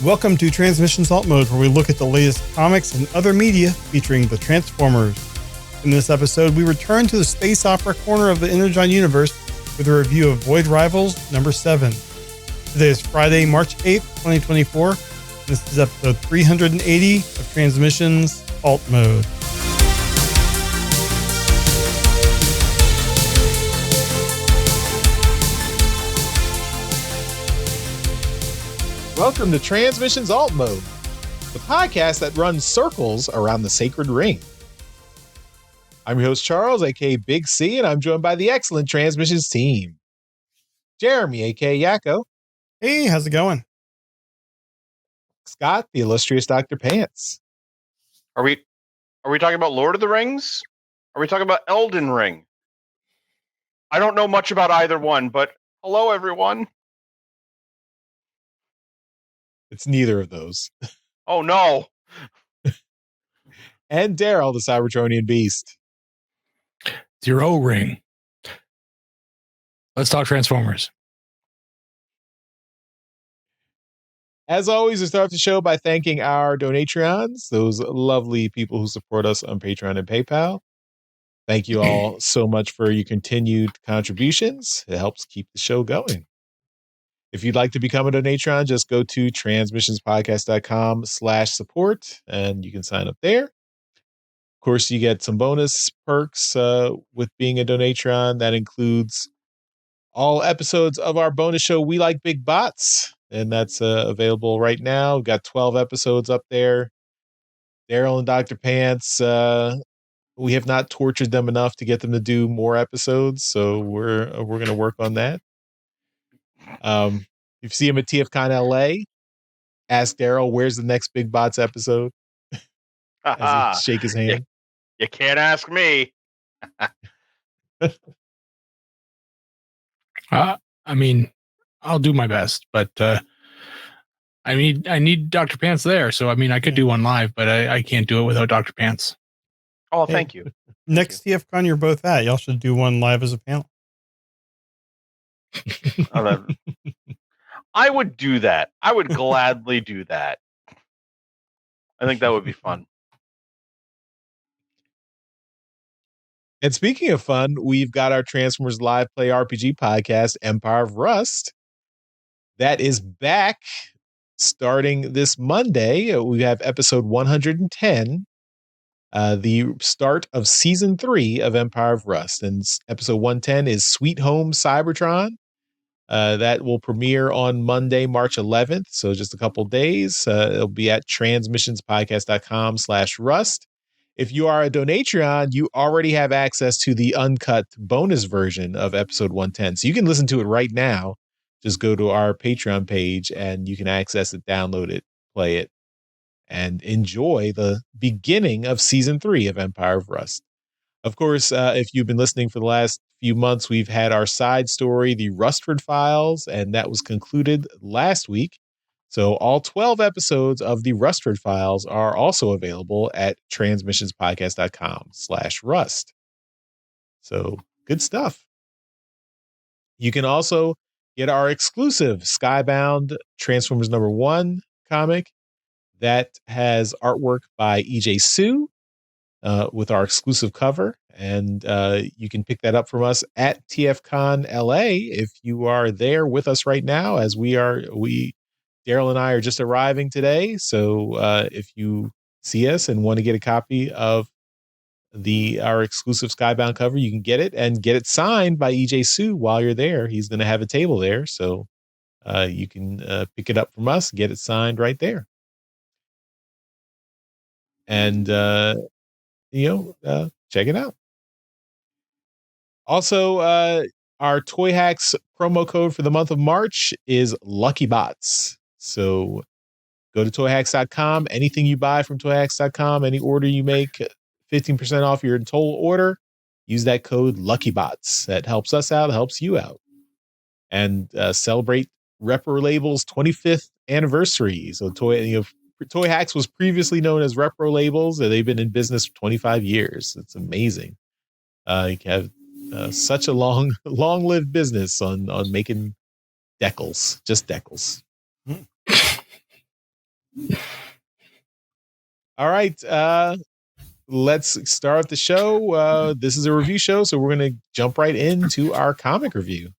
Welcome to Transmissions Alt Mode, where we look at the latest comics and other media featuring the Transformers. In this episode, we return to the space opera corner of the Energon Universe with a review of Void Rivals number 7. Today is Friday, March 8th, 2024. This is episode 380 of Transmissions Alt Mode. Welcome to Transmissions Alt Mode, the podcast that runs circles around the sacred ring. I'm your host, Charles, aka Big C, and I'm joined by the excellent Transmissions team. Jeremy, aka Yakko. Hey, how's it going? Scott, the illustrious Dr. Pants. Are we talking about Lord of the Rings? Are we talking about Elden Ring? I don't know much about either one, but hello, everyone. It's neither of those. Oh, no. And Daryl, the Cybertronian beast. Zero ring. Let's talk Transformers. As always, we start off the show by thanking our Donatreons, those lovely people who support us on Patreon and PayPal. Thank you all so much for your continued contributions. It helps keep the show going. If you'd like to become a Donatron, just go to transmissionspodcast.com/support and you can sign up there. Of course, you get some bonus perks with being a Donatron. That includes all episodes of our bonus show, We Like Big Bots, and that's available right now. We've got 12 episodes up there. Daryl and Dr. Pants, we have not tortured them enough to get them to do more episodes, so we're going to work on that. If you see him at TFcon LA, ask Daryl, where's the next Big Bots episode? As he shake his hand. You can't ask me. I mean, I'll do my best, but I need Dr. Pants there. So I mean, I could do one live, but I can't do it without Dr. Pants. Oh, thank you. Next TFCon you're both at, y'all should do one live as a panel. I would do that. I would gladly do that. I think that would be fun. And speaking of fun, we've got our Transformers Live Play RPG podcast, Empire of Rust. That is back starting this Monday. We have episode 110, the start of season 3 of Empire of Rust. And episode 110 is Sweet Home Cybertron. That will premiere on Monday, March 11th. So just a couple days. It'll be at transmissionspodcast.com/rust. If you are a Donatreon, you already have access to the uncut bonus version of episode 110. So you can listen to it right now. Just go to our Patreon page and you can access it, download it, play it, and enjoy the beginning of season 3 of Empire of Rust. Of course, if you've been listening for the last few months, we've had our side story, the Rustford Files, and that was concluded last week. So all 12 episodes of the Rustford Files are also available at transmissionspodcast.com/rust. So good stuff. You can also get our exclusive Skybound Transformers number 1 comic that has artwork by EJ Sue with our exclusive cover. And you can pick that up from us at TFcon LA if you are there with us right now, as Daryl and I are just arriving today. So if you see us and want to get a copy of our exclusive Skybound cover, you can get it and get it signed by EJ Sue while you're there. He's going to have a table there. So you can pick it up from us, get it signed right there. And, check it out. Also, our Toyhax promo code for the month of March is LUCKYBOTS. So go to toyhax.com. Anything you buy from toyhax.com, any order you make, 15% off your total order, use that code LUCKYBOTS. That helps us out, helps you out. And celebrate Repro Label's 25th anniversary. So Toyhax was previously known as Repro Labels, and they've been in business for 25 years. It's amazing. You have such a long-lived business on making decals, just decals. All right. Let's start the show. This is a review show, so we're going to jump right into our comic review.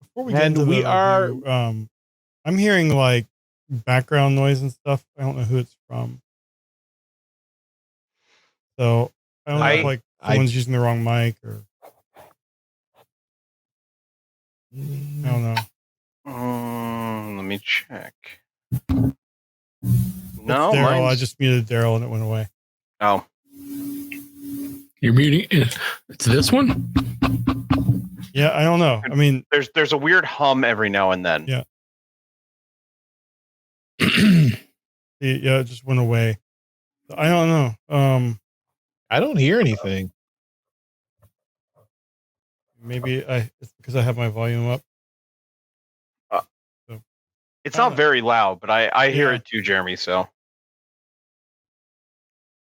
Before we get into the review, I'm hearing like background noise and stuff. I don't know who it's from. So I don't know if like someone's using the wrong mic or I don't know. Let me check. No, Daryl. I just muted Daryl and it went away. Oh, you're muting. It's this one. Yeah, I don't know. I mean, there's a weird hum every now and then. Yeah. Yeah, it just went away. I don't know. I don't hear anything. Maybe it's because I have my volume up. So, it's not very loud, but I hear it too, Jeremy. So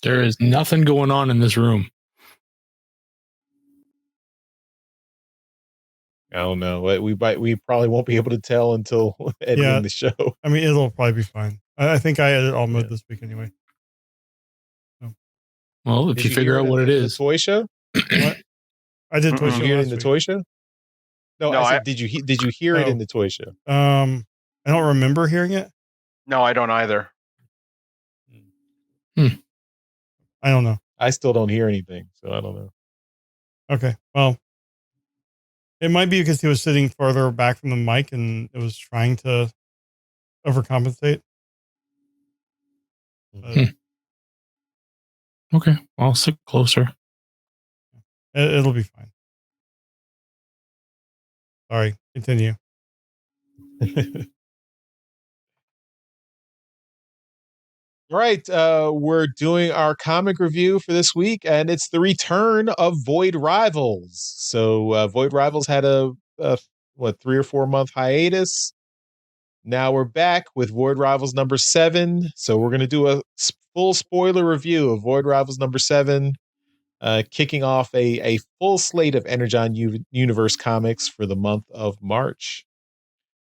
there is nothing going on in this room. I don't know. We probably won't be able to tell until editing the show. I mean, it'll probably be fine. I think I edit all mode this week anyway. So. Well, if you figure out what it is, the toy show. What? I did toy show. Hear it in the toy show? No, I said, did you hear it in the toy show? I don't remember hearing it. No, I don't either. I don't know. I still don't hear anything, so I don't know. Okay, well, it might be because he was sitting farther back from the mic and it was trying to overcompensate. Okay, I'll sit closer. It'll be fine. Sorry, continue. All right, we're doing our comic review for this week, and it's the return of Void Rivals. So Void Rivals had a 3 or 4 month hiatus. Now we're back with Void Rivals number 7. So we're going to do a full spoiler review of Void Rivals number 7, kicking off a full slate of Energon Universe comics for the month of March.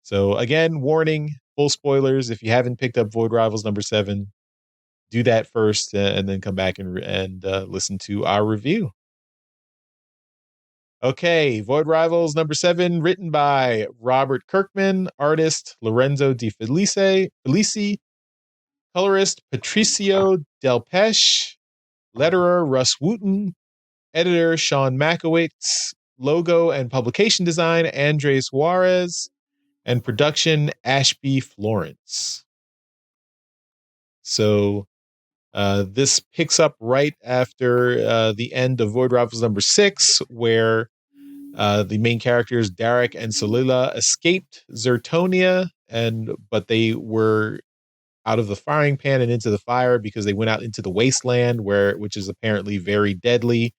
So again, warning, full spoilers. If you haven't picked up Void Rivals number 7, do that first and then come back and listen to our review. Okay, Void Rivals number 7, written by Robert Kirkman, artist Lorenzo Di Felici, colorist Patricio Del Pesce, letterer Russ Wooten, editor Sean Makowitz, logo and publication design Andres Juarez, and production Ashby Florence. So this picks up right after the end of Void Rivals number 6, where the main characters Derek and Solila escaped Zertonia, but they were out of the firing pan and into the fire because they went out into the wasteland, which is apparently very deadly.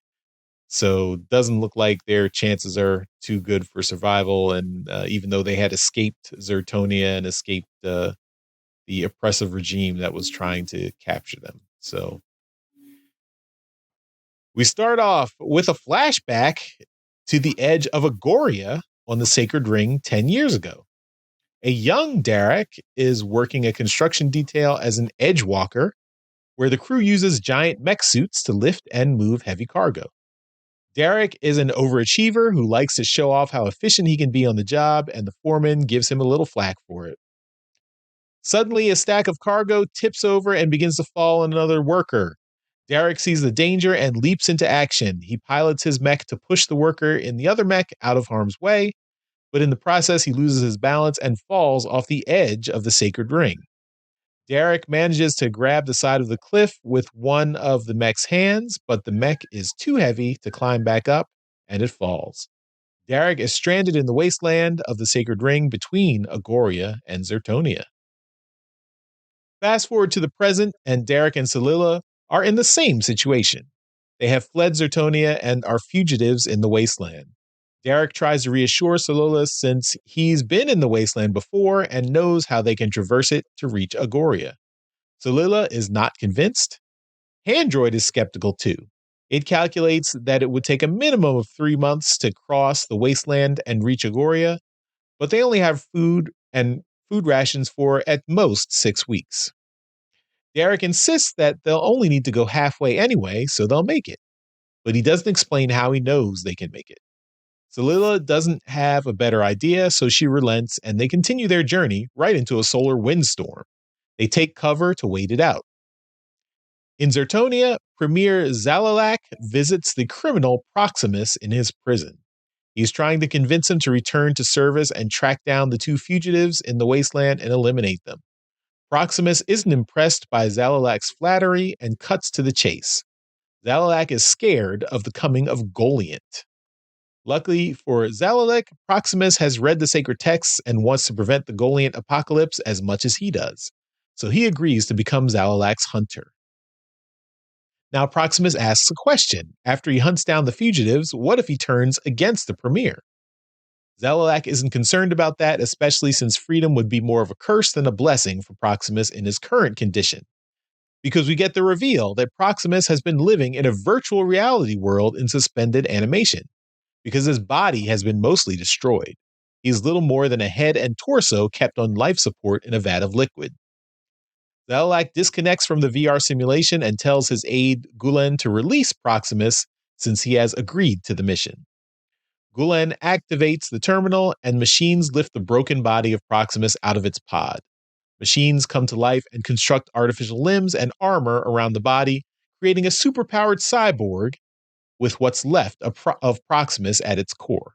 So doesn't look like their chances are too good for survival. And even though they had escaped Zertonia and escaped the oppressive regime that was trying to capture them. So we start off with a flashback to the edge of Agoria on the Sacred Ring 10 years ago. A young Derek is working a construction detail as an edge walker, where the crew uses giant mech suits to lift and move heavy cargo. Derek is an overachiever who likes to show off how efficient he can be on the job, and the foreman gives him a little flack for it. Suddenly, a stack of cargo tips over and begins to fall on another worker. Derek sees the danger and leaps into action. He pilots his mech to push the worker in the other mech out of harm's way, but in the process, he loses his balance and falls off the edge of the Sacred Ring. Derek manages to grab the side of the cliff with one of the mech's hands, but the mech is too heavy to climb back up, and it falls. Derek is stranded in the wasteland of the Sacred Ring between Agoria and Zertonia. Fast forward to the present, and Derek and Solila are in the same situation. They have fled Zertonia and are fugitives in the wasteland. Derek tries to reassure Solila since he's been in the wasteland before and knows how they can traverse it to reach Agoria. Solila is not convinced. Handroid is skeptical too. It calculates that it would take a minimum of 3 months to cross the wasteland and reach Agoria, but they only have food rations for at most 6 weeks. Derek insists that they'll only need to go halfway anyway, so they'll make it. But he doesn't explain how he knows they can make it. Salila doesn't have a better idea, so she relents, and they continue their journey right into a solar windstorm. They take cover to wait it out. In Zertonia, Premier Zalalak visits the criminal Proximus in his prison. He's trying to convince him to return to service and track down the 2 fugitives in the wasteland and eliminate them. Proximus isn't impressed by Zalalak's flattery and cuts to the chase. Zalalak is scared of the coming of Goliant. Luckily for Zalalak, Proximus has read the sacred texts and wants to prevent the Goliant apocalypse as much as he does. So he agrees to become Zalalak's hunter. Now Proximus asks a question. After he hunts down the fugitives, what if he turns against the Premier? Zalalak isn't concerned about that, especially since freedom would be more of a curse than a blessing for Proximus in his current condition. Because we get the reveal that Proximus has been living in a virtual reality world in suspended animation, because his body has been mostly destroyed. He's little more than a head and torso kept on life support in a vat of liquid. Zalalak disconnects from the VR simulation and tells his aide Gulen to release Proximus since he has agreed to the mission. Gulen activates the terminal and machines lift the broken body of Proximus out of its pod. Machines come to life and construct artificial limbs and armor around the body, creating a superpowered cyborg with what's left of Proximus at its core.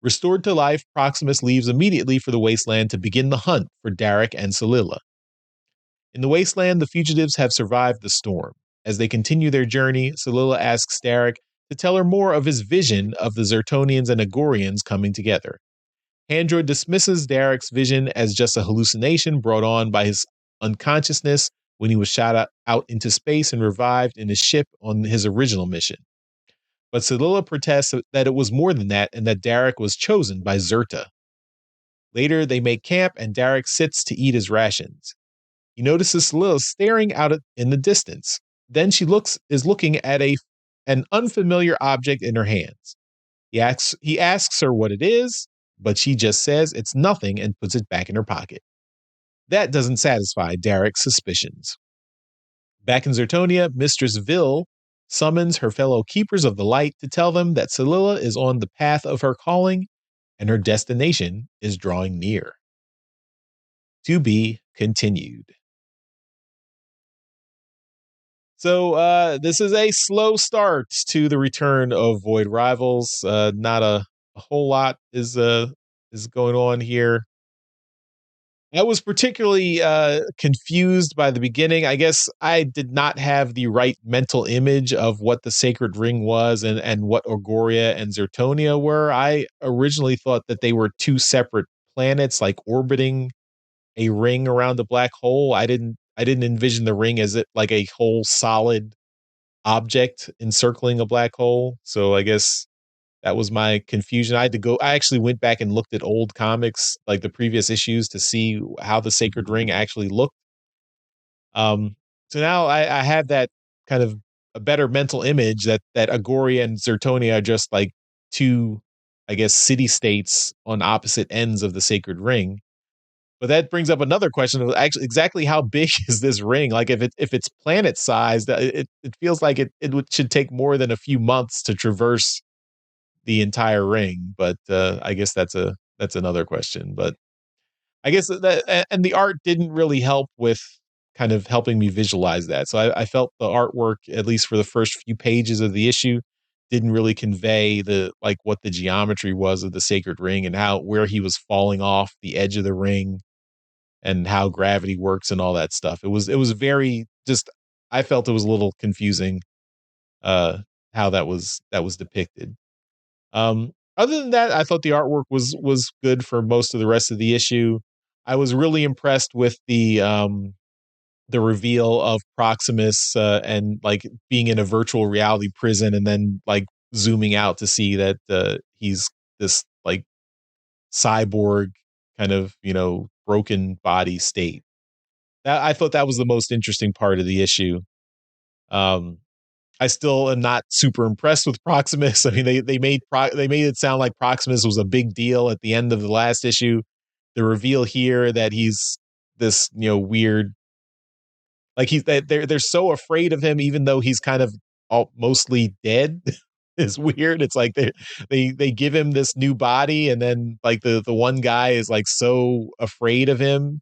Restored to life, Proximus leaves immediately for the wasteland to begin the hunt for Derek and Salila. In the wasteland, the fugitives have survived the storm. As they continue their journey, Salila asks Derek to tell her more of his vision of the Zertonians and Agorians coming together. Handroid dismisses Derek's vision as just a hallucination brought on by his unconsciousness when he was shot out into space and revived in his ship on his original mission. But Salila protests that it was more than that and that Derek was chosen by Zerta. Later, they make camp and Derek sits to eat his rations. He notices Salila staring out in the distance. Then she is looking at an unfamiliar object in her hands. He asks her what it is, but she just says it's nothing and puts it back in her pocket. That doesn't satisfy Derek's suspicions. Back in Zertonia, Mistress Vil summons her fellow keepers of the light to tell them that Salila is on the path of her calling and her destination is drawing near. To be continued. So this is a slow start to the return of Void Rivals. Not a whole lot is going on here. I was particularly confused by the beginning. I guess I did not have the right mental image of what the Sacred Ring was and what Agoria and Zertonia were. I originally thought that they were 2 separate planets, like orbiting a ring around a black hole. I didn't envision the ring as like a whole solid object encircling a black hole. So I guess that was my confusion. I actually went back and looked at old comics, like the previous issues, to see how the Sacred Ring actually looked. So now I have that kind of a better mental image that Agoria and Zertonia are just like 2, I guess, city-states on opposite ends of the Sacred Ring. But that brings up another question of actually exactly how big is this ring? Like if it's planet sized, it feels like it should take more than a few months to traverse the entire ring. But I guess that's another question. But I guess that, and the art didn't really help with kind of helping me visualize that. So I felt the artwork, at least for the first few pages of the issue, didn't really convey what the geometry was of the Sacred Ring and where he was falling off the edge of the ring and how gravity works and all that stuff. It was very just, I felt it was a little confusing how that was depicted. Other than that, I thought the artwork was good for most of the rest of the issue. I was really impressed with the reveal of Proximus and like being in a virtual reality prison and then like zooming out to see that he's this like cyborg kind of, broken body state. I thought that was the most interesting part of the issue. I still am not super impressed with Proximus. I mean, they made it sound like Proximus was a big deal at the end of the last issue. The reveal here that he's this, weird, like they're so afraid of him, even though he's kind of mostly dead. Is weird. It's like they give him this new body, and then like the one guy is like so afraid of him.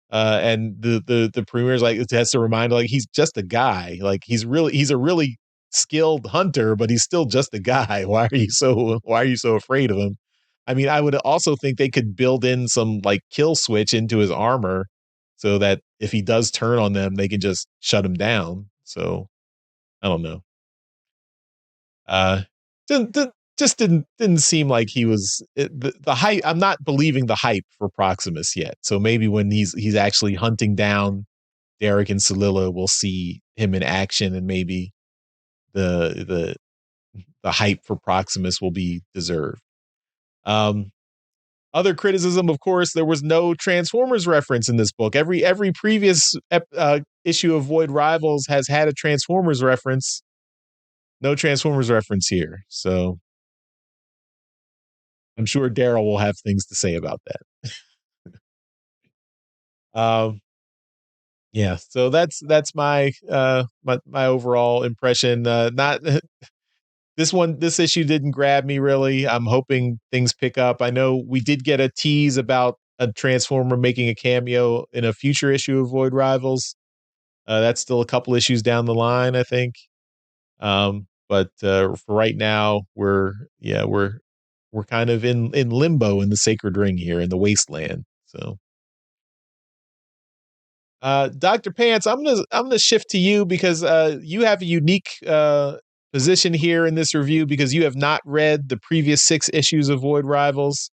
And the premier's like, it has to remind, like, he's just a guy. Like he's a really skilled hunter, but he's still just a guy. Why are you so afraid of him? I mean, I would also think they could build in some like kill switch into his armor so that if he does turn on them, they can just shut him down. So I don't know. Just didn't seem like he was the hype. I'm not believing the hype for Proximus yet. So maybe when he's actually hunting down Derek and Solilla, we'll see him in action, and maybe the hype for Proximus will be deserved. Other criticism, of course, there was no Transformers reference in this book. Every previous issue of Void Rivals has had a Transformers reference. No Transformers reference here. So I'm sure Daryl will have things to say about that. Yeah, so that's my my overall impression. Not this issue didn't grab me really. I'm hoping things pick up. I know we did get a tease about a Transformer making a cameo in a future issue of Void Rivals. That's still a couple issues down the line, I think. But for right now, we're kind of in limbo in the Sacred Ring here in the Wasteland. So, Dr. Pants, I'm gonna shift to you because you have a unique position here in this review because you have not read the previous 6 issues of Void Rivals.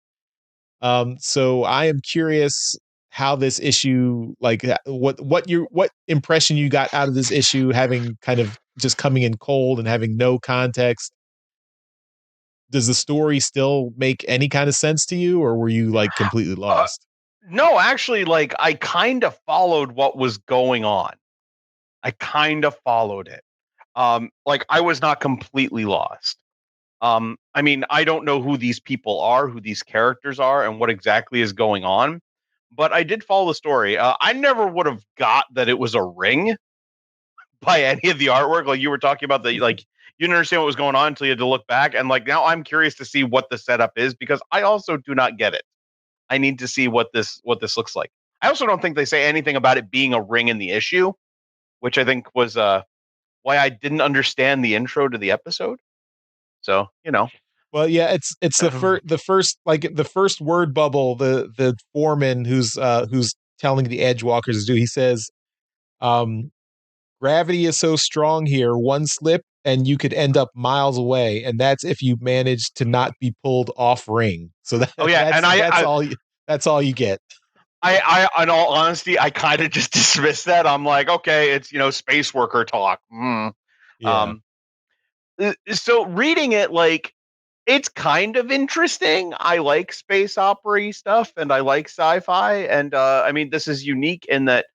So I am curious how this issue, like what impression you got out of this issue, having kind of just coming in cold and having no context. Does the story still make any kind of sense to you, or were you like completely lost? No, actually, like I kind of followed what was going on. I kind of followed it. Like I was not completely lost. I mean, I don't know who these people are, who these characters are, and what exactly is going on, but I did follow the story. I never would have got that it was a ring by any of the artwork. Like you were talking about like you didn't understand what was going on until you had to look back. And like now I'm curious to see what the setup is because I also do not get it. I need to see what this looks like. I also don't think they say anything about it being a ring in the issue, which I think was why I didn't understand the intro to the episode. So, Well, yeah, it's the first word bubble, the foreman who's telling the edge walkers to do, he says, gravity is so strong here, one slip and you could end up miles away, and that's if you manage to not be pulled off ring. So that's all you get. I in all honesty, I kind of just dismissed that. I'm like, okay, it's space worker talk. Yeah. So reading it, like, it's kind of interesting. I like space opera stuff, and I like sci-fi, and I mean, this is unique in that.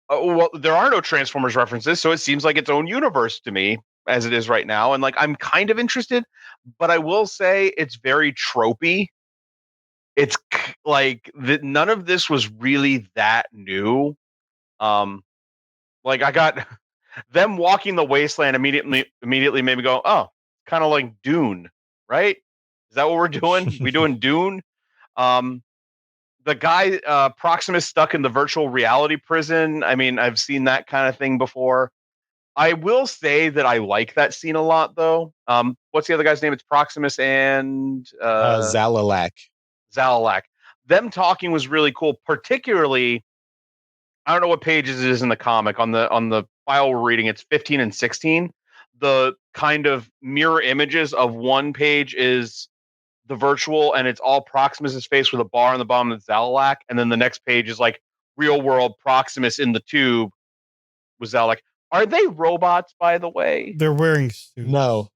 Well, there are no Transformers references, so it seems like its own universe to me as it is right now. And like, I'm kind of interested, but I will say it's very tropey. It's like none of this was really that new. Like I got them walking the wasteland immediately made me go, oh, kind of like Dune, right? Is that what we're doing? We doing Dune? The guy Proximus stuck in the virtual reality prison. I mean, I've seen that kind of thing before. I will say that I like that scene a lot, though. What's the other guy's name? It's Proximus and Zalalak. Zalalak. Them talking was really cool. Particularly, I don't know what pages it is in the comic. On the file we're reading, it's 15 and 16. The kind of mirror images of one page is the virtual, and it's all Proximus's face with a bar on the bottom that's Zalalak, and then the next page is like real world Proximus in the tube with Zalalak. Are they robots, by the way? They're wearing suits. No.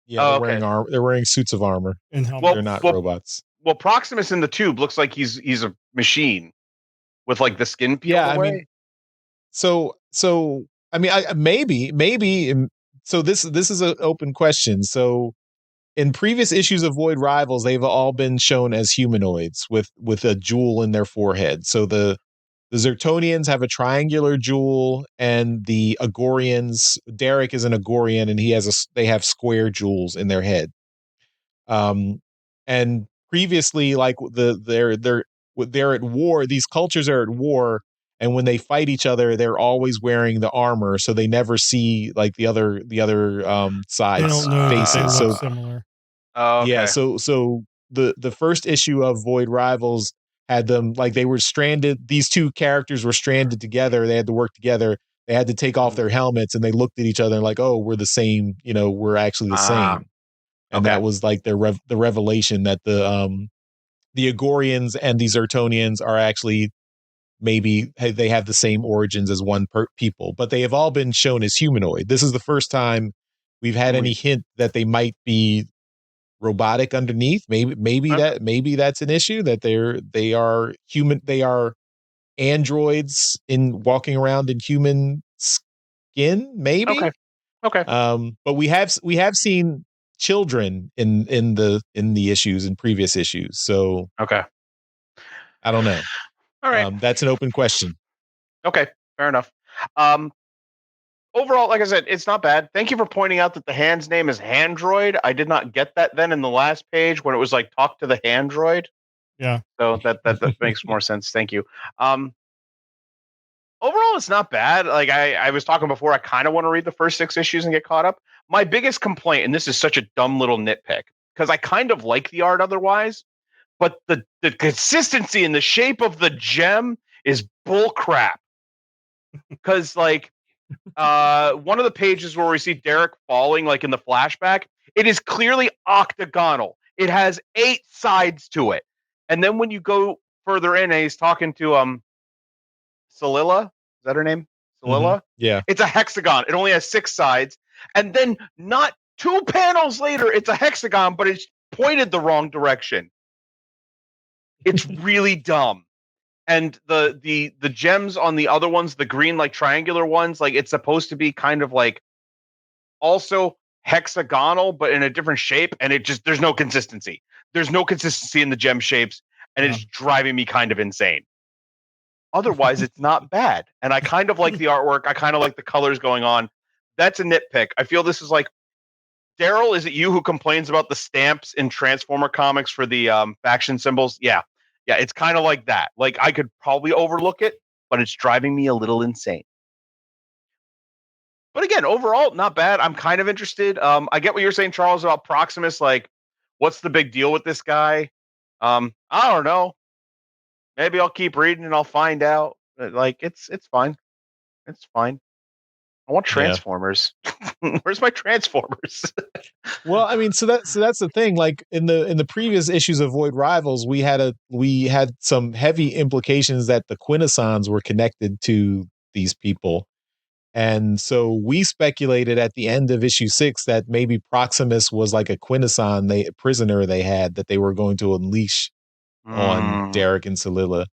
Yeah, they're wearing armor. They're wearing suits of armor. And helmets. Well, they're not robots. Well, Proximus in the tube looks like he's a machine with like the skin peeled away. I mean, so I mean, maybe so this is an open question. So in previous issues of Void Rivals, they've all been shown as humanoids with a jewel in their forehead. So the Zertonians have a triangular jewel, and the Agorians, Derek is an Agorian, and they have square jewels in their head. And previously, like they're at war. These cultures are at war, and when they fight each other, they're always wearing the armor, so they never see like the other side's They don't know that faces. they look So similar. Oh, okay. yeah, so the first issue of Void Rivals had them like they were stranded. These two characters were stranded together. They had to work together. They had to take off their helmets, and they looked at each other and like, oh, we're the same. We're actually the same. And okay. that was like the revelation that the Agorians and the Zertonians are actually maybe they have the same origins as one people, but they have all been shown as humanoid. This is the first time we've had any hint that they might be robotic underneath. Maybe that's an issue, that they are human. They are androids in walking around in human skin. Maybe. Okay. But we have seen children in the issues, in previous issues. So Okay. I don't know. All right. That's an open question. Okay. Fair enough. Overall, like I said, it's not bad. Thank you for pointing out that the hand's name is Handroid. I did not get that then in the last page when it was like talk to the Handroid. Yeah. So that makes more sense. Thank you. Overall, it's not bad. Like I was talking before, I kind of want to read the first 6 issues and get caught up. My biggest complaint, and this is such a dumb little nitpick, because I kind of like the art otherwise, but the consistency and the shape of the gem is bull crap. Because like one of the pages where we see Derek falling, like in the flashback, it is clearly octagonal. It has 8 sides to it. And then when you go further in, and he's talking to Salila, is that her name? Salila? Yeah. It's a hexagon. It only has 6 sides. And then not 2 panels later, it's a hexagon, but it's pointed the wrong direction. It's really dumb. And the gems on the other ones, the green like triangular ones, like it's supposed to be kind of like also hexagonal, but in a different shape. And it just, there's no consistency. There's no consistency in the gem shapes, and it's driving me kind of insane. Otherwise, it's not bad. And I kind of like the artwork. I kind of like the colors going on. That's a nitpick. I feel this is like, Daryl, is it you who complains about the stamps in Transformer comics for the faction symbols? Yeah, it's kind of like that. Like I could probably overlook it, but it's driving me a little insane. But again, overall, not bad. I'm kind of interested. I get what you're saying, Charles, about Proximus. Like, what's the big deal with this guy? I don't know. Maybe I'll keep reading and I'll find out. Like, it's fine. It's fine. I want Transformers. Yeah. Where's my Transformers? Well, I mean, so that's the thing. Like in the previous issues of Void Rivals, we had some heavy implications that the Quintessons were connected to these people. And so we speculated at the end of issue 6 that maybe Proximus was like a Quintesson prisoner they had that they were going to unleash on Derek and Salila.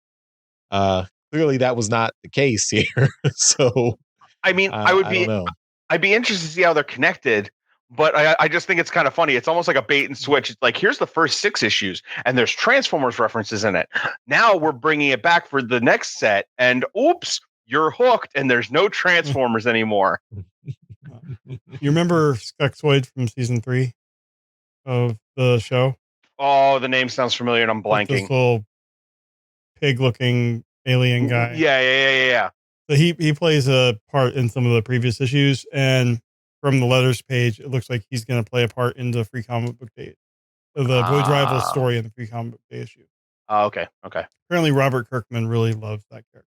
Clearly that was not the case here. So I mean, I'd be interested to see how they're connected, but I just think it's kind of funny. It's almost like a bait and switch. It's like, here's the first 6 issues, and there's Transformers references in it. Now we're bringing it back for the next set, and oops, you're hooked, and there's no Transformers anymore. You remember Skektoid from season 3 of the show? Oh, the name sounds familiar, and I'm blanking. This little pig-looking alien guy. Yeah. So he plays a part in some of the previous issues, and from the letters page, it looks like he's going to play a part in the Free Comic Book Day, the Void Rivals story in the Free Comic Book Day issue. Okay. Apparently, Robert Kirkman really loves that character.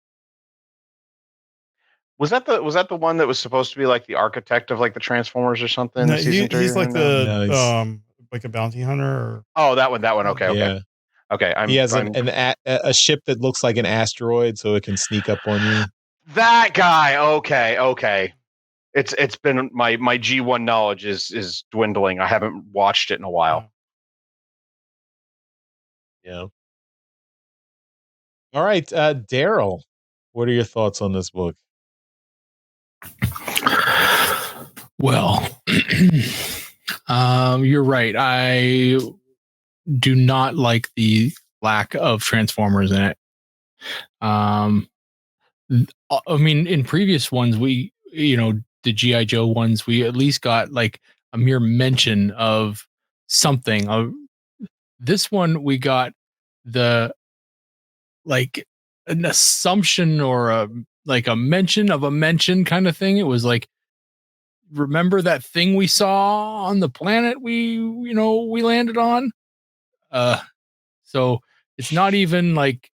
Was that the one that was supposed to be like the architect of like the Transformers or something? No, he's like like a bounty hunter. That one. Okay. Yeah. Okay. He has a ship that looks like an asteroid, so it can sneak up on you. That guy. Okay. It's been my G1 knowledge is dwindling. I haven't watched it in a while. Yeah. All right, Daryl, what are your thoughts on this book? Well, you're right. I do not like the lack of Transformers in it. I mean, in previous ones, the G.I. Joe ones, we at least got like a mere mention of something. This one, we got the like an assumption or a mention of a mention kind of thing. It was like, remember that thing we saw on the planet we landed on? So it's not even like,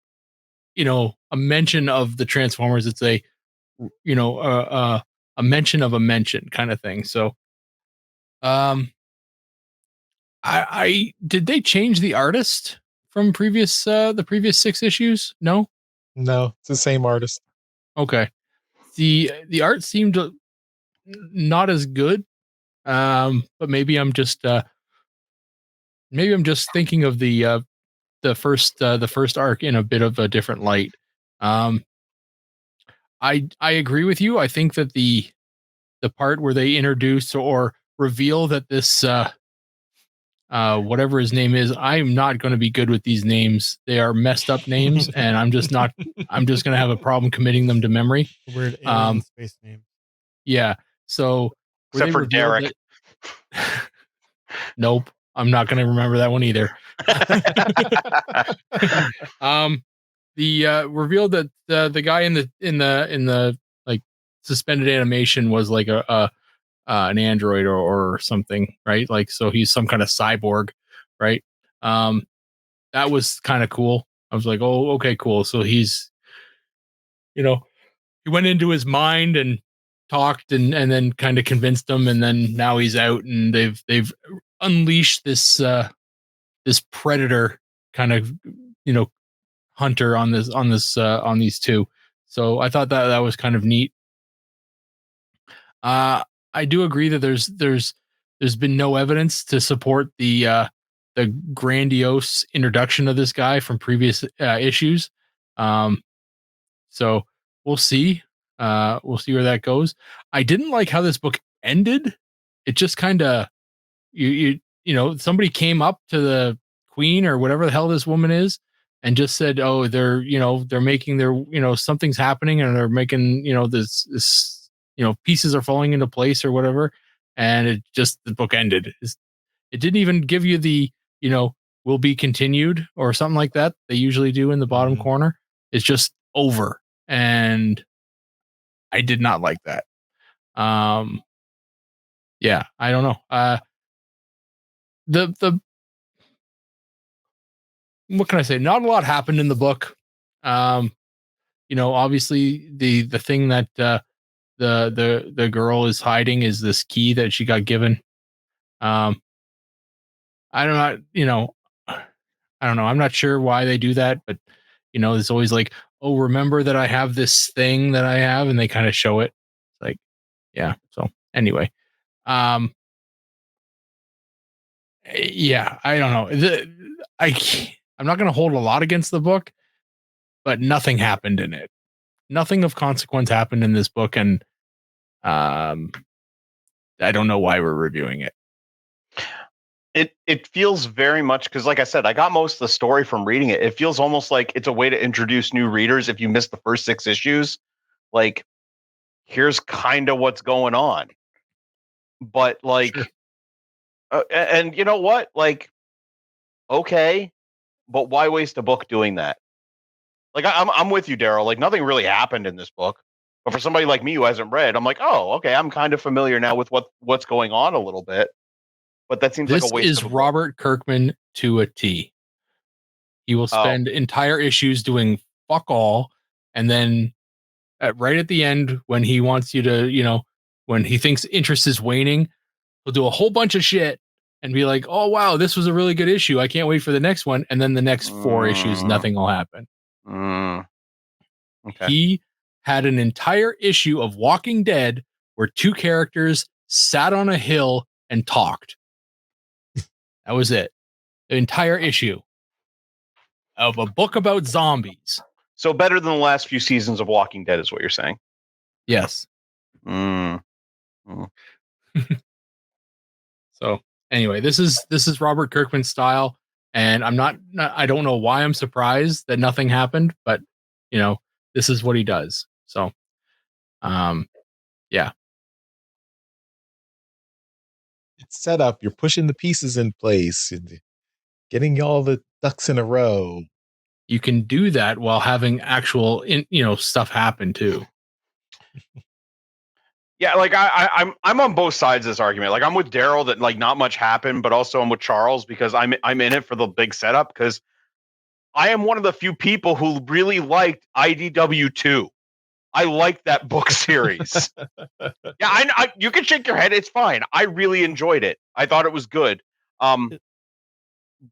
a mention of the Transformers. It's a mention of a mention kind of thing. So I did they change the artist from the previous 6 issues? No? No, it's the same artist. Okay. The art seemed not as good. But maybe I'm just thinking of the first arc in a bit of a different light. I agree with you. I think that the part where they introduce or reveal that this whatever his name is, I'm not going to be good with these names. They are messed up names, and I'm just going to have a problem committing them to memory. Weird alien space name. Yeah. So except for Derek. Nope. I'm not going to remember that one either. The revealed that the guy in the like suspended animation was like an android or something, right? Like, so he's some kind of cyborg, right? That was kind of cool. I was like, oh, okay, cool. So he's, he went into his mind and talked and then kind of convinced them, and then now he's out, and they've unleashed this predator kind of hunter on these two. So I thought that was kind of neat. I do agree that there's been no evidence to support the grandiose introduction of this guy from previous issues. So we'll see. We'll see where that goes. I didn't like how this book ended. It just kind of somebody came up to the queen or whatever the hell this woman is and just said, oh, they're making their, something's happening, and they're making, this pieces are falling into place or whatever. And the book ended. It didn't even give you the, will be continued or something like that. They usually do in the bottom corner. It's just over. And I did not like that. Yeah, I don't know. The what can I say? Not a lot happened in the book. Obviously the thing that the girl is hiding is this key that she got given. I don't know, I don't know. I'm not sure why they do that, but it's always like, oh, remember that I have this thing that I have, and they kind of show it. It's like, yeah. So anyway, yeah, I don't know. I'm not going to hold a lot against the book, but nothing happened in it. Nothing of consequence happened in this book, and I don't know why we're reviewing it. It feels very much, because like I said, I got most of the story from reading it. It feels almost like it's a way to introduce new readers. If you missed the first 6 issues, like, here's kind of what's going on. But like, sure. And you know what? Like, okay, but why waste a book doing that? Like, I'm with you, Daryl. Like, nothing really happened in this book. But for somebody like me who hasn't read, I'm like, oh, okay, I'm kind of familiar now with what's going on a little bit. But that seems like a waste. This is Robert Kirkman to a T. He will spend entire issues doing fuck all, and then right at the end, when he wants you to, when he thinks interest is waning, he'll do a whole bunch of shit and be like, oh wow, this was a really good issue. I can't wait for the next one. And then the next 4 issues, nothing will happen. Okay. He had an entire issue of Walking Dead where 2 characters sat on a hill and talked. That was it. The entire issue of a book about zombies. So better than the last few seasons of Walking Dead is what you're saying? Yes. So anyway, this is Robert Kirkman's style, and I don't know why I'm surprised that nothing happened, but this is what he does. So, yeah. It's set up. You're pushing the pieces in place and getting all the ducks in a row. You can do that while having actual stuff happen too. Yeah, like I'm on both sides of this argument. Like I'm with Daryl that like not much happened, but also I'm with Charles because I'm in it for the big setup because I am one of the few people who really liked IDW 2. I liked that book series. Yeah, I you can shake your head. It's fine. I really enjoyed it. I thought it was good. But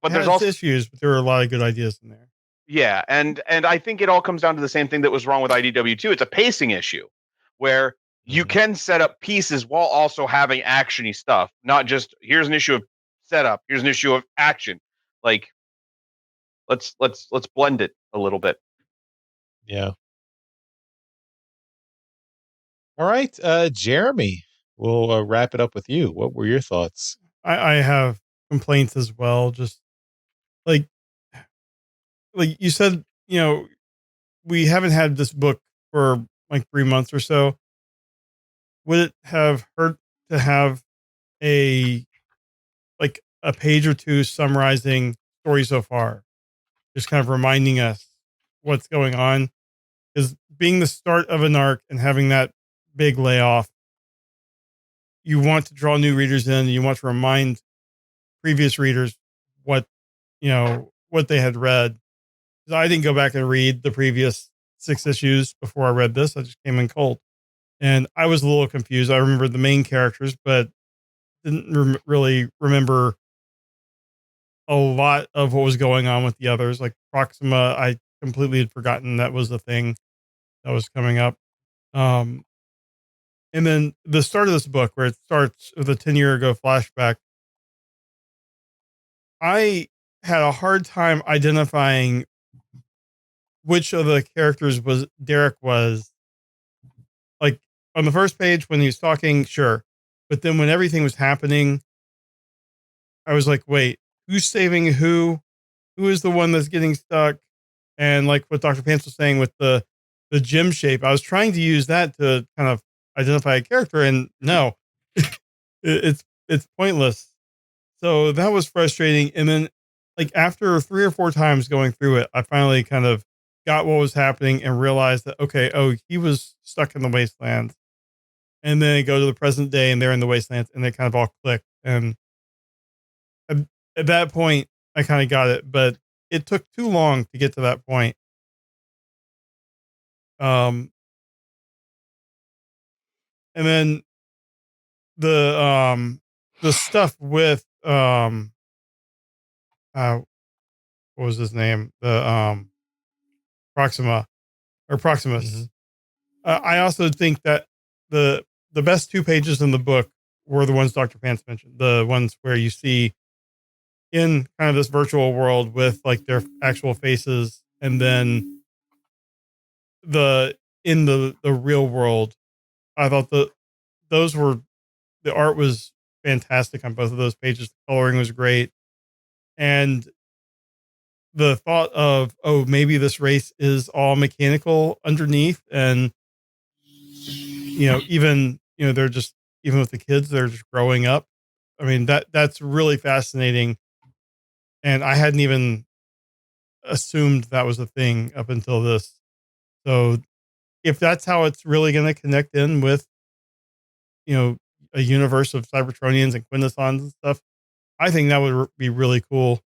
there's also issues, but there were a lot of good ideas in there. Yeah, and I think it all comes down to the same thing that was wrong with IDW 2. It's a pacing issue where you can set up pieces while also having actiony stuff, not just here's an issue of setup, here's an issue of action. Like let's blend it a little bit. Yeah. All right, Jeremy, we'll wrap it up with you. What were your thoughts? I have complaints as well. Just like you said, we haven't had this book for like 3 months or so. Would it have hurt to have a page or two summarizing story so far, just kind of reminding us what's going on? Because being the start of an arc and having that big layoff, you want to draw new readers in. You want to remind previous readers what what they had read. Because I didn't go back and read the previous 6 issues before I read this. I just came in cold, and I was a little confused. I remember the main characters, but didn't really remember a lot of what was going on with the others. Like Proxima, I completely had forgotten that was the thing that was coming up. And then the start of this book, where it starts with a 10-year ago flashback, I had a hard time identifying which of the characters Derek was. Like on the first page when he was talking, sure. But then when everything was happening, I was like, wait, who's saving who? Who is the one that's getting stuck? And like what Dr. Pants was saying with the gym shape, I was trying to use that to kind of identify a character, and no, it's pointless. So that was frustrating. And then like after 3 or 4 times going through it, I finally kind of got what was happening and realized that, okay, he was stuck in the wasteland. And then they go to the present day and they're in the wastelands, and they kind of all click. And at that point, I kind of got it, but it took too long to get to that point. And then the stuff with what was his name? The Proxima or Proximus. Mm-hmm. I also think that the best 2 pages in the book were the ones Dr. Pants mentioned, the ones where you see in kind of this virtual world with like their actual faces, and then in the real world. I thought the art was fantastic on both of those pages. The coloring was great. And the thought of, maybe this race is all mechanical underneath. And, even, they're just, even with the kids, they're just growing up. I mean, that's really fascinating. And I hadn't even assumed that was a thing up until this. So if that's how it's really going to connect in with, a universe of Cybertronians and Quintessons and stuff, I think that would be really cool.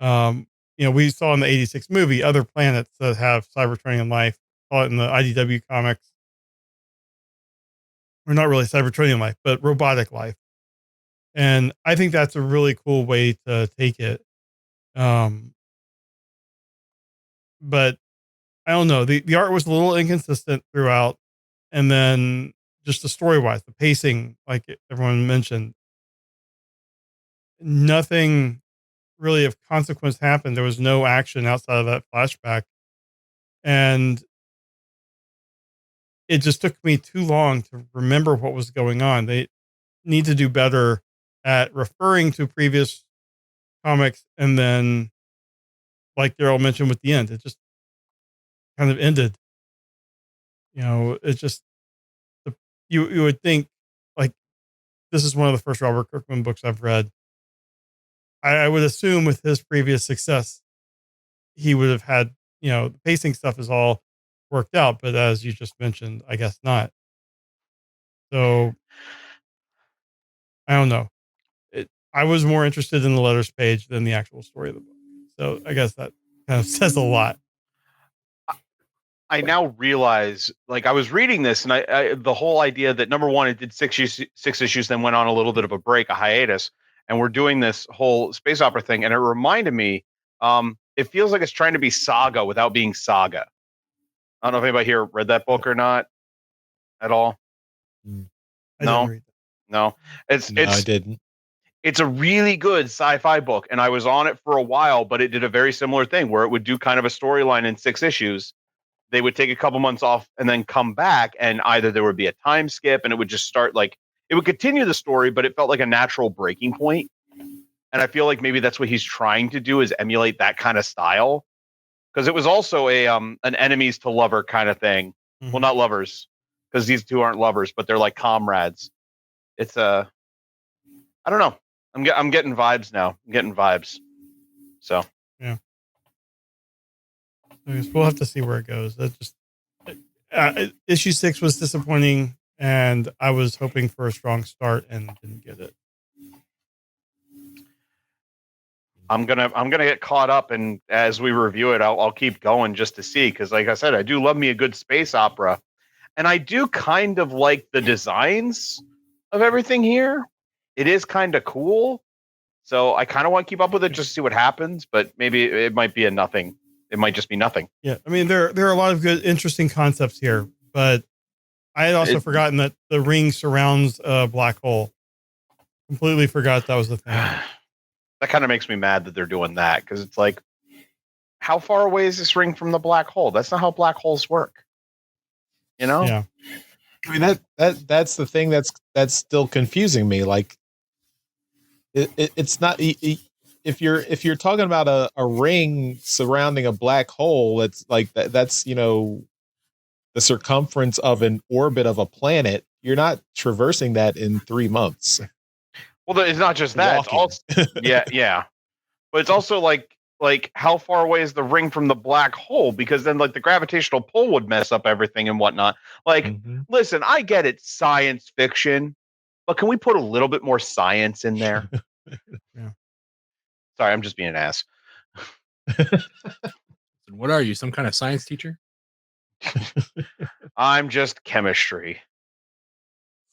We saw in the 86 movie other planets that have Cybertronian life, call it in the IDW comics. Or not really Cybertronian life, but robotic life. And I think that's a really cool way to take it. But I don't know. The art was a little inconsistent throughout. And then just the story wise, the pacing, like everyone mentioned, nothing really of consequence happened. There was no action outside of that flashback. And it just took me too long to remember what was going on. They need to do better at referring to previous comics, and then, like Daryl mentioned with the end, it just kind of ended. It just you would think, like, this is one of the first Robert Kirkman books I've read. I would assume with his previous success, he would have had, the pacing stuff is all worked out, but as you just mentioned, I guess not. So I don't know. I was more interested in the letters page than the actual story of the book. So I guess that kind of says a lot. I now realize, like, I was reading this, and I the whole idea that, number one, it did six issues, then went on a little bit of a break, a hiatus, and we're doing this whole space opera thing, and it reminded me, it feels like it's trying to be Saga without being Saga. I don't know if anybody here read that book or not at all. No, it's I didn't. It's a really good sci-fi book, and I was on it for a while, but it did a very similar thing where it would do kind of a storyline in 6 issues. They would take a couple months off and then come back, and either there would be a time skip and it would just start, like, it would continue the story, but it felt like a natural breaking point. And I feel like maybe that's what he's trying to do, is emulate that kind of style. Because it was also an enemies to lover kind of thing. Mm-hmm. Well, not lovers, because these two aren't lovers, but they're like comrades. It's I don't know. I'm getting vibes now. I'm getting vibes. So yeah. We'll have to see where it goes. That just issue 6 was disappointing, and I was hoping for a strong start and didn't get it. I'm gonna get caught up, and as we review it, I'll keep going just to see, because, like I said, I do love me a good space opera, and I do kind of like the designs of everything here. It is kind of cool, so I kind of want to keep up with it just to see what happens. But maybe it might be a nothing. It might just be nothing. Yeah, I mean, there are a lot of good, interesting concepts here, but I had also forgotten that the ring surrounds a black hole. Completely forgot that was the thing. That kind of makes me mad that they're doing that, because it's like, how far away is this ring from the black hole? That's not how black holes work. Yeah. I mean, that's the thing that's still confusing me. Like, it's not. If you're talking about a ring surrounding a black hole, it's like that's the circumference of an orbit of a planet. You're not traversing that in 3 months. Well, it's not just that. It's also, yeah. But it's also like how far away is the ring from the black hole? Because then, like, the gravitational pull would mess up everything and whatnot. Like, Listen, I get it, science fiction, but can we put a little bit more science in there? Yeah. Sorry, I'm just being an ass. What are you, some kind of science teacher? I'm just chemistry.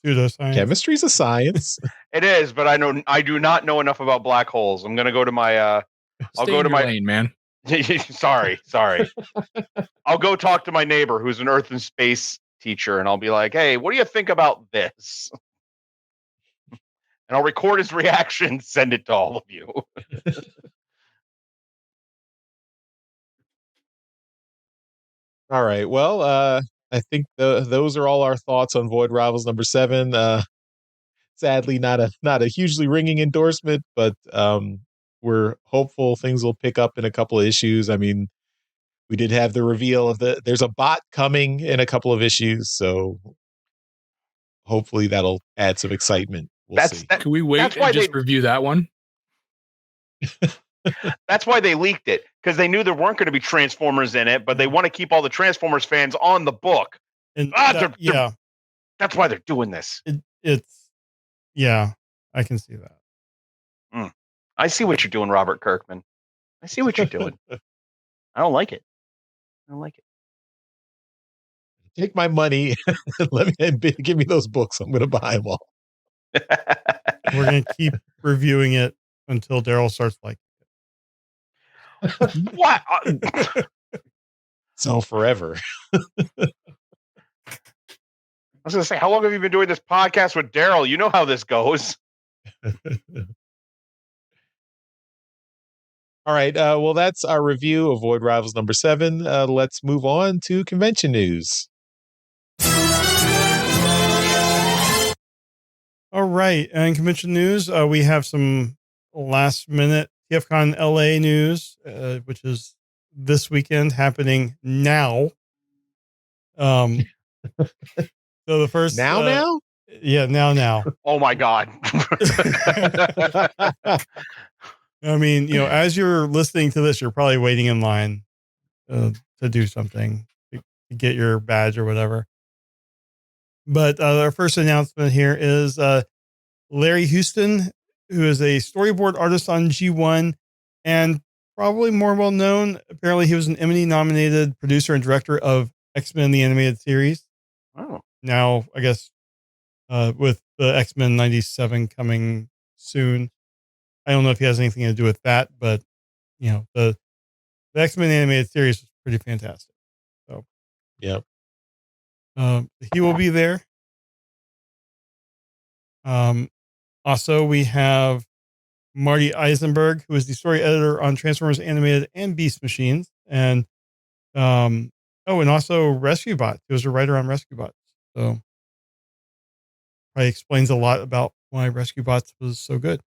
Pseudoscience. Chemistry's a science. It is, but I do not know enough about black holes. I'm gonna go to my I'll go to my lane, man. sorry. I'll go talk to my neighbor who's an Earth and space teacher, and I'll be like, "Hey, what do you think about this?" And I'll record his reaction, send it to all of you. All right. Well, I think those are all our thoughts on Void Rivals number 7. Sadly, not a hugely ringing endorsement, but we're hopeful things will pick up in a couple of issues. I mean, we did have the reveal of there's a bot coming in a couple of issues, so hopefully that'll add some excitement. We'll see. Can we wait and just review that one? That's why they leaked it, because they knew there weren't going to be Transformers in it, but they want to keep all the Transformers fans on the book. And that's why they're doing this. Yeah, I can see that. I see what you're doing, Robert Kirkman. I see what you're doing. I don't like it. Take my money and give me those books. I'm going to buy them all. We're going to keep reviewing it until Daryl starts liking it. What? So forever. I was going to say, how long have you been doing this podcast with Daryl? You know how this goes. All right. Well, that's our review of Void Rivals number 7. Let's move on to convention news. All right. And convention news, we have some last minute TFcon LA news, which is this weekend happening now. So the first now? Yeah, now. Oh my God. I mean, as you're listening to this, you're probably waiting in line to do something to get your badge or whatever. But our first announcement here is Larry Houston, who is a storyboard artist on G1 and probably more well known. Apparently, he was an Emmy nominated producer and director of X-Men the Animated Series. Oh. Now, I guess with the X-Men 97 coming soon, I don't know if he has anything to do with that, but the X-Men Animated Series is pretty fantastic. So, yep. He will be there. Also, we have Marty Isenberg, who is the story editor on Transformers Animated and Beast Machines, and and also RescueBots. He was a writer on RescueBots, so probably explains a lot about why RescueBots was so good.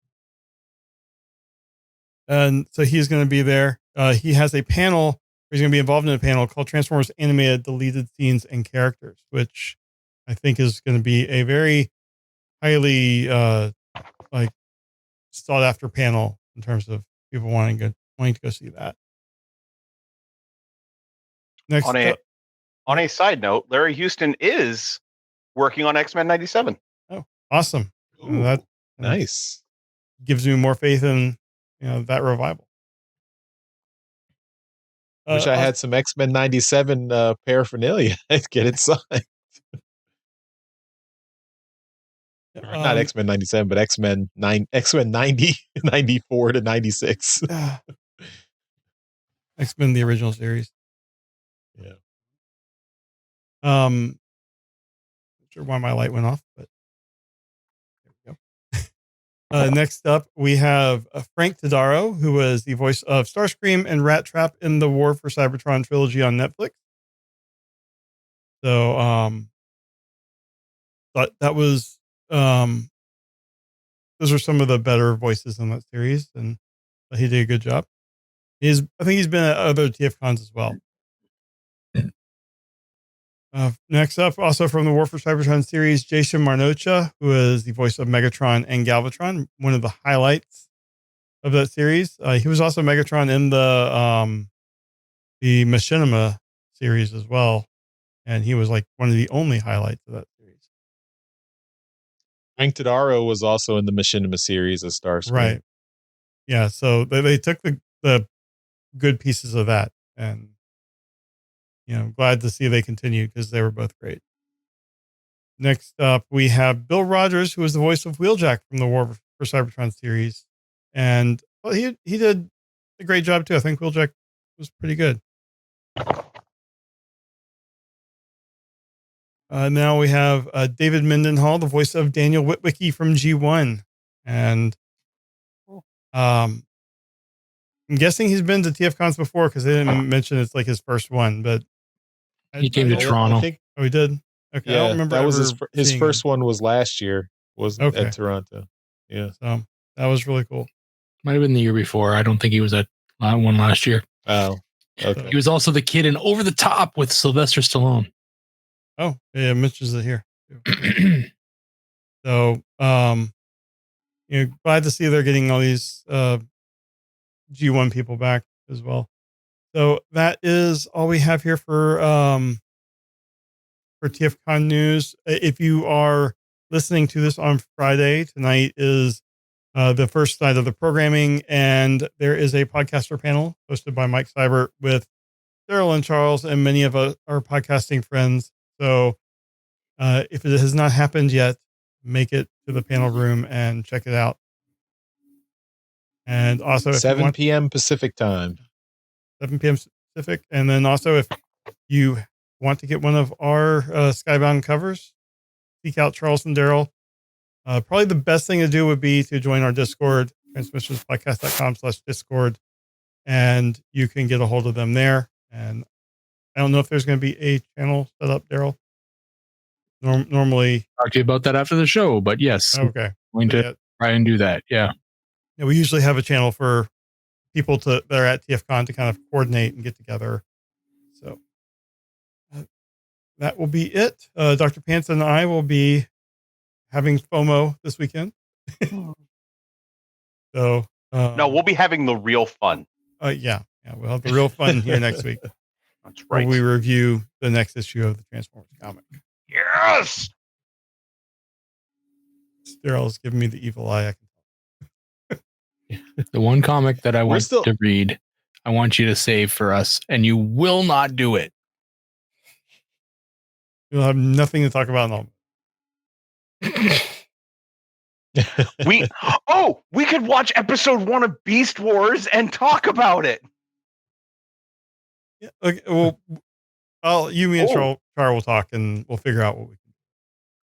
And so he's going to be there. He has a panel. He's going to be involved in a panel called Transformers Animated Deleted Scenes and Characters, which I think is going to be a very highly sought after panel in terms of people wanting to go see that. Next, on a side note, Larry Houston is working on X-Men 97. Oh, awesome! Ooh, that nice. Gives me more faith in that revival. Wish I had some X-Men 97 paraphernalia. I'd get it signed. Not X-Men 97, but X-Men 90, 94 to 96. X-Men the original series. Yeah. Not sure why my light went off, but there we go. Next up, we have Frank Todaro, who was the voice of Starscream and Rat Trap in the War for Cybertron trilogy on Netflix. So, that was those are some of the better voices in that series, and he did a good job. I think he's been at other TFcons as well. Next up, also from the War for Cybertron series, Jason Marnocha, who is the voice of Megatron and Galvatron, one of the highlights of that series. He was also Megatron in the Machinima series as well, and he was like one of the only highlights of that series. Frank Todaro was also in the Machinima series as Starscream. Right. Yeah, so they took the good pieces of that, and glad to see they continued because they were both great. Next up, we have Bill Rogers, who was the voice of Wheeljack from the War for Cybertron series, and he did a great job too. I think Wheeljack was pretty good. Now we have David Mendenhall, the voice of Daniel Witwicky from G1, and I'm guessing he's been to TFcons before because they didn't mention it's like his first one, but he came to Toronto. He did. Okay, yeah, I don't remember. That was his first one was last year. Was at Toronto. Yeah, so that was really cool. Might have been the year before. I don't think he was at one last year. Oh, okay. He was also the kid in Over the Top with Sylvester Stallone. Oh, yeah, Mitch is here. So, glad to see they're getting all these G1 people back as well. So that is all we have here for TFcon news. If you are listening to this on Friday, tonight is the first night of the programming, and there is a podcaster panel hosted by Mike Seibert with Daryl and Charles and many of our podcasting friends. So if it has not happened yet, make it to the panel room and check it out. And also, if 7 p.m. Pacific time. 7 p.m. Pacific. And then also, if you want to get one of our Skybound covers, seek out Charles and Daryl. Probably the best thing to do would be to join our Discord, transmissionspodcast.com/Discord, and you can get a hold of them there. And I don't know if there's going to be a channel set up, Daryl. normally. Talk to you about that after the show, but yes, Okay. going to try and do that. Yeah. We usually have a channel for people that are at TFCon to kind of coordinate and get together. So that will be it. Dr. Pants and I will be having FOMO this weekend. So no, we'll be having the real fun. Yeah, we'll have the real fun here next week. That's right. We review the next issue of the Transformers comic. Yes. Daryl's giving me the evil eye. The one comic that I want still- to read, I want you to save for us, and you will not do it. You'll have nothing to talk about in all. We could watch episode 1 of Beast Wars and talk about it. Yeah, okay, well, me and Char will talk and we'll figure out what we can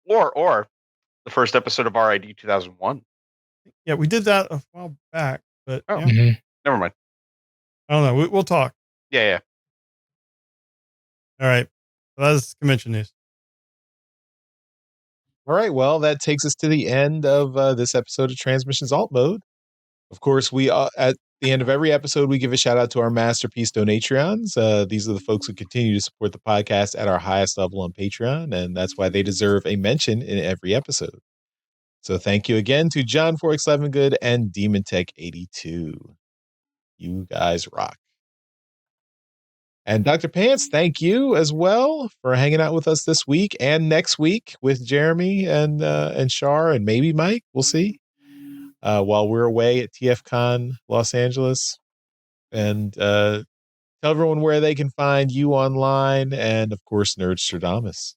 do. Or the first episode of RID 2001. Yeah, we did that a while back, but Never mind. I don't know. We'll talk. Yeah. All right. Well, that's convention news. All right. Well, that takes us to the end of this episode of Transmissions Alt Mode. Of course, we at the end of every episode, we give a shout out to our Masterpiece Donatrions. These are the folks who continue to support the podcast at our highest level on Patreon, and that's why they deserve a mention in every episode. So thank you again to John Forex Levengood and Demon Tech 82. You guys rock. And Dr. Pants, thank you as well for hanging out with us this week and next week with Jeremy and Shar and maybe Mike. We'll see. While we're away at TFcon Los Angeles. And tell everyone where they can find you online and, of course, Nerdstradamus.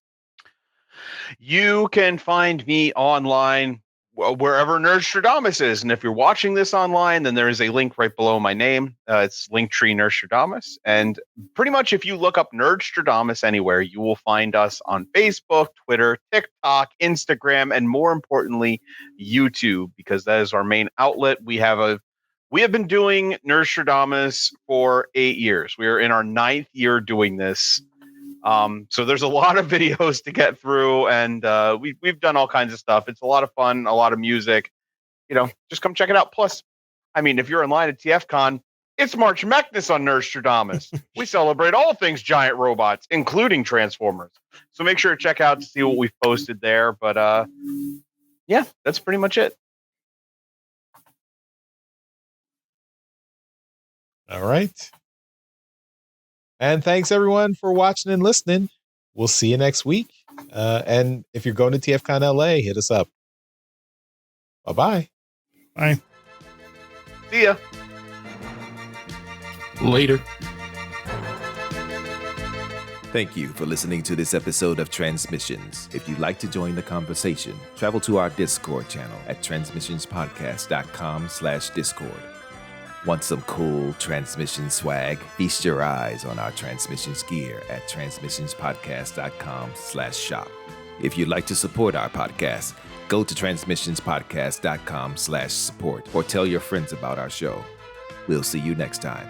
You can find me online wherever Nerdstradamus is. And if you're watching this online, then there is a link right below my name. It's Linktree Nerdstradamus. And pretty much if you look up Nerdstradamus anywhere, you will find us on Facebook, Twitter, TikTok, Instagram, and more importantly, YouTube, because that is our main outlet. We have been doing Nerdstradamus for 8 years. We are in our 9th year doing this. So there's a lot of videos to get through, and we've done all kinds of stuff. It's a lot of fun, a lot of music. Just come check it out. Plus, I mean, if you're in line at TFCon, it's March Madness on Nerdstradamus. We celebrate all things giant robots, including Transformers. So make sure to check out to see what we've posted there. But yeah, that's pretty much it. All right. And thanks, everyone, for watching and listening. We'll see you next week. And if you're going to TFCon LA, hit us up. Bye-bye. Bye. See ya. Later. Thank you for listening to this episode of Transmissions. If you'd like to join the conversation, travel to our Discord channel at transmissionspodcast.com/Discord. Want some cool transmission swag? Feast your eyes on our transmissions gear at transmissionspodcast.com/shop. If you'd like to support our podcast, go to transmissionspodcast.com/support or tell your friends about our show. We'll see you next time.